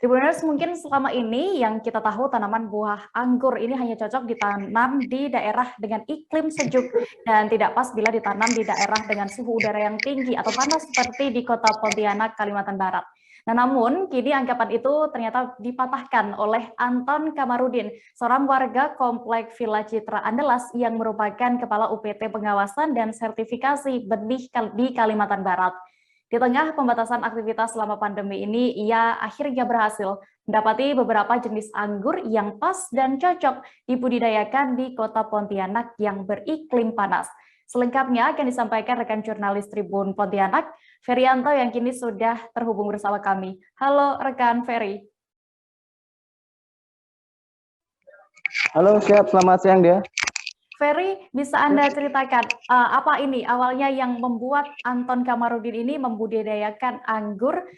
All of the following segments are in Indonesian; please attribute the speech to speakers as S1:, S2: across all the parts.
S1: Tribuners, mungkin selama ini yang kita tahu tanaman buah anggur ini hanya cocok ditanam di daerah dengan iklim sejuk dan tidak pas bila ditanam di daerah dengan suhu udara yang tinggi atau panas seperti di kota Pontianak, Kalimantan Barat. Nah, namun kini anggapan itu ternyata dipatahkan oleh Anton Kamarudin, seorang warga Komplek Villa Citra Andalas yang merupakan Kepala UPT Pengawasan dan Sertifikasi Benih di Kalimantan Barat. Di tengah pembatasan aktivitas selama pandemi ini, ia akhirnya berhasil mendapati beberapa jenis anggur yang pas dan cocok dibudidayakan di kota Pontianak yang beriklim panas. Selengkapnya akan disampaikan rekan jurnalis Tribun Pontianak, Ferianto, yang kini sudah terhubung bersama kami. Halo rekan Ferry.
S2: Halo, siap. Selamat siang, dia.
S1: Ferry, bisa Anda ceritakan apa ini awalnya yang membuat Anton Kamarudin ini membudidayakan anggur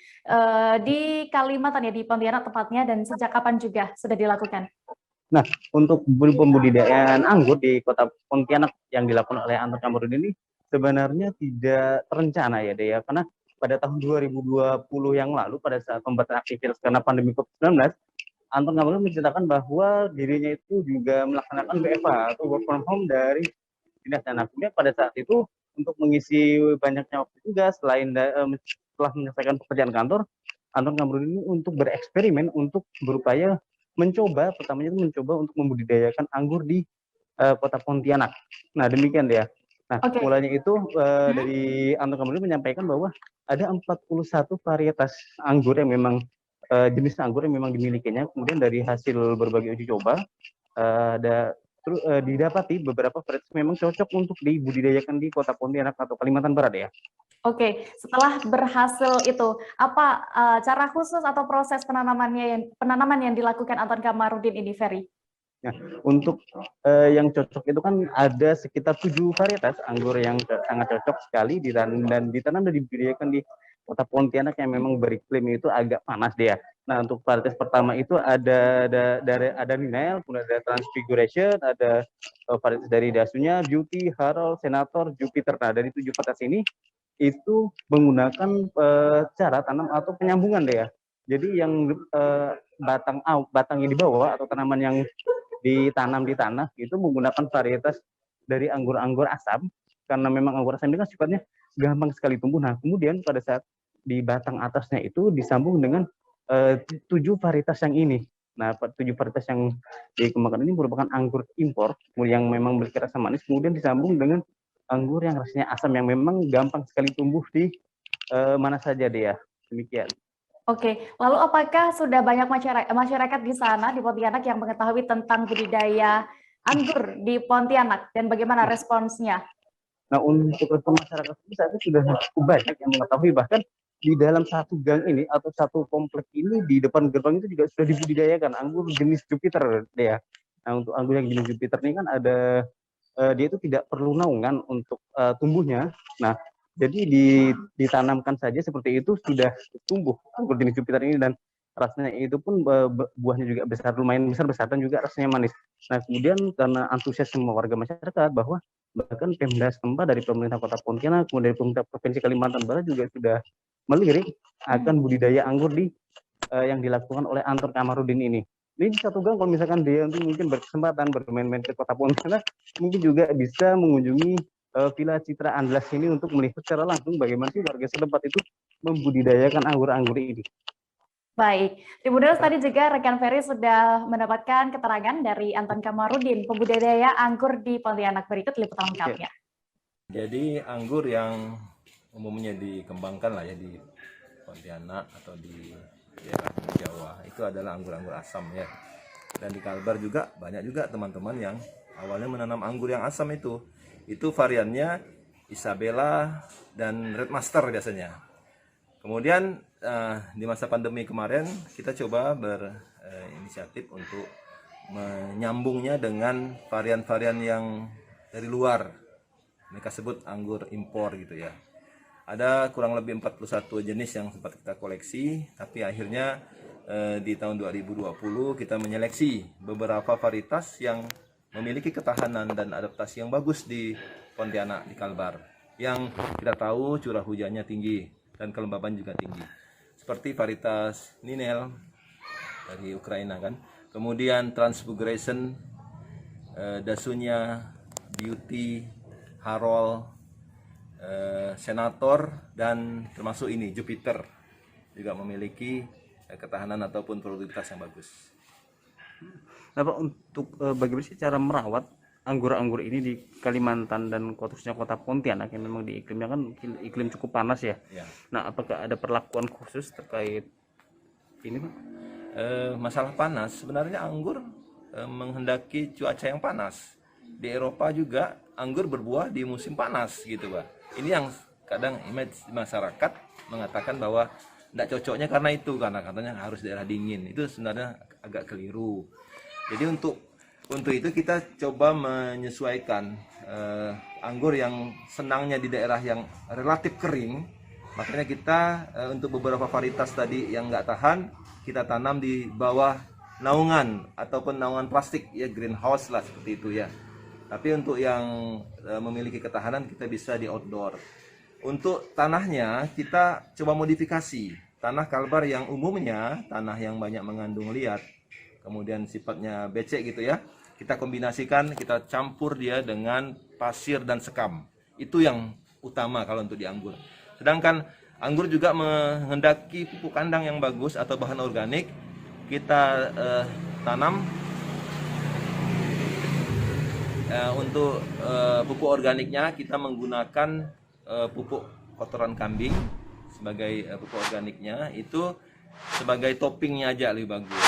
S1: di Kalimantan, ya, di Pontianak tepatnya, dan sejak kapan juga sudah dilakukan?
S2: Nah, untuk pembudidayaan anggur di kota Pontianak yang dilakukan oleh Anton Kamarudin ini sebenarnya tidak terencana ya, Dea, karena pada tahun 2020 yang lalu pada saat pembatasan aktivitas karena pandemi COVID-19, Anton Kamarudin menceritakan bahwa dirinya itu juga melaksanakan WFH atau work from home dari dinas. Dan akhirnya pada saat itu untuk mengisi banyaknya waktu juga setelah menyelesaikan pekerjaan kantor, Anton Kamarudin ini untuk bereksperimen untuk berupaya pertamanya itu mencoba untuk membudidayakan anggur di kota Pontianak. Nah, demikian dia. Nah, mulanya itu dari Anton Kamarudin menyampaikan bahwa ada 41 varietas anggur yang memang jenis anggur yang memang dimilikinya. Kemudian dari hasil berbagai uji coba didapati beberapa varietas memang cocok untuk dibudidayakan di kota Pontianak atau Kalimantan Barat, ya.
S1: Oke, setelah berhasil itu, apa cara khusus atau proses penanaman yang dilakukan Anton Kamarudin ini, Ferry?
S2: Nah, untuk yang cocok itu kan ada sekitar 7 varietas anggur yang sangat cocok sekali ditanam dan dibudidayakan di kota Pontianak yang memang beriklim itu agak panas, dia. Nah, untuk varietas pertama itu ada Ninel, kemudian ada Transfiguration, ada varietas dari Dasunya, Beauty, Harold, Senator, Jupiter. Nah, dari 7 varietas ini itu menggunakan cara tanam atau penyambungan, deh ya. Jadi yang batangnya di bawah atau tanaman yang ditanam di tanah itu menggunakan varietas dari anggur-anggur asam, karena memang anggur asam ini kan sifatnya gampang sekali tumbuh. Nah, kemudian pada saat di batang atasnya itu disambung dengan 7 varietas yang ini. Nah, 7 varietas yang dikembangkan ini merupakan anggur impor yang memang memiliki rasa manis, kemudian disambung dengan anggur yang rasanya asam yang memang gampang sekali tumbuh di mana saja, dia. Demikian.
S1: Oke, lalu apakah sudah banyak masyarakat di sana, di Pontianak, yang mengetahui tentang budidaya anggur di Pontianak dan bagaimana responsnya?
S2: Nah, untuk respons masyarakat saat ini sudah cukup banyak yang mengetahui, bahkan di dalam satu gang ini atau satu komplek ini di depan gerbang itu juga sudah dibudidayakan anggur jenis Jupiter, ya. Nah, untuk anggur yang jenis Jupiter ini kan ada dia itu tidak perlu naungan untuk tumbuhnya. Nah, jadi ditanamkan saja seperti itu sudah tumbuh anggur jenis Jupiter ini, dan rasanya itu pun buahnya juga lumayan besar dan juga rasanya manis. Nah, kemudian karena antusias semua warga masyarakat, bahwa bahkan Pemda setempat dari pemerintah Kota Pontianak, kemudian pemerintah Provinsi Kalimantan Barat juga sudah melirik akan budidaya anggur yang dilakukan oleh Anton Kamarudin ini. Ini satu gang, kalau misalkan dia mungkin berkesempatan bermain-main ke kota Pontianak, mungkin juga bisa mengunjungi Villa Citra Andalas ini untuk melihat secara langsung bagaimana sih warga setempat itu membudidayakan anggur-anggur ini.
S1: Baik, Tribuners, tadi juga rekan Ferry sudah mendapatkan keterangan dari Anton Kamarudin, pembudidaya anggur di Pontianak. Berikut liputan lengkapnya.
S3: Jadi anggur yang umumnya dikembangkan lah ya di Pontianak atau di daerah Jawa itu adalah anggur-anggur asam, ya. Dan di Kalbar juga banyak juga teman-teman yang awalnya menanam anggur yang asam itu variannya Isabella dan Red Master biasanya. Kemudian di masa pandemi kemarin kita coba berinisiatif untuk menyambungnya dengan varian-varian yang dari luar. Mereka sebut anggur impor gitu ya. Ada kurang lebih 41 jenis yang sempat kita koleksi, tapi akhirnya di tahun 2020 kita menyeleksi beberapa varietas yang memiliki ketahanan dan adaptasi yang bagus di Pontianak, di Kalbar, yang kita tahu curah hujannya tinggi dan kelembaban juga tinggi. Seperti varietas Ninel, dari Ukraina kan. Kemudian Transfiguration, Dasunya, Beauty, Harold, Senator, dan termasuk ini Jupiter juga memiliki ketahanan ataupun produktivitas yang bagus.
S2: Nah, Pak, untuk bagaimana sih cara merawat anggur-anggur ini di Kalimantan dan khususnya kota Pontianak yang memang di iklimnya kan iklim cukup panas ya?
S3: Ya.
S2: Nah, apakah ada perlakuan khusus terkait ini, Pak?
S3: Masalah panas, sebenarnya anggur menghendaki cuaca yang panas. Di Eropa juga anggur berbuah di musim panas gitu, Pak. Ini yang kadang image masyarakat mengatakan bahwa tidak cocoknya karena itu, karena katanya harus daerah dingin. Itu sebenarnya agak keliru. Jadi untuk itu kita coba menyesuaikan anggur yang senangnya di daerah yang relatif kering. Makanya kita untuk beberapa varietas tadi yang nggak tahan, kita tanam di bawah naungan ataupun naungan plastik ya, greenhouse lah seperti itu ya. Tapi untuk yang memiliki ketahanan kita bisa di outdoor. Untuk tanahnya kita coba modifikasi. Tanah kalbar yang umumnya tanah yang banyak mengandung liat, kemudian sifatnya becek gitu ya. Kita kombinasikan, kita campur dia dengan pasir dan sekam. Itu yang utama kalau untuk di anggur. Sedangkan anggur juga menghendaki pupuk kandang yang bagus atau bahan organik. Kita tanam untuk pupuk organiknya kita menggunakan pupuk kotoran kambing sebagai pupuk organiknya, itu sebagai toppingnya aja lebih bagus.